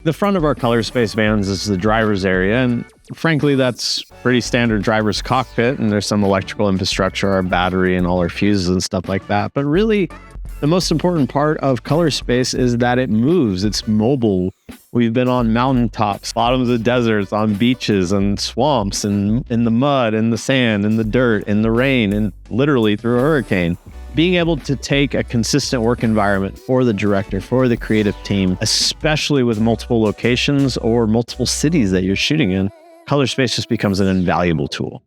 The front of our ColorSpace vans is the driver's area, and frankly, that's pretty standard driver's cockpit, and there's some electrical infrastructure, our battery and all our fuses and stuff like that. But really, the most important part of ColorSpace is that it moves. It's mobile. We've been on mountaintops, bottoms of deserts, on beaches and swamps, and in the mud, in the sand, in the dirt, in the rain, and literally through a hurricane. Being able to take a consistent work environment for the director, for the creative team, especially with multiple locations or multiple cities that you're shooting in, ColorSpace just becomes an invaluable tool.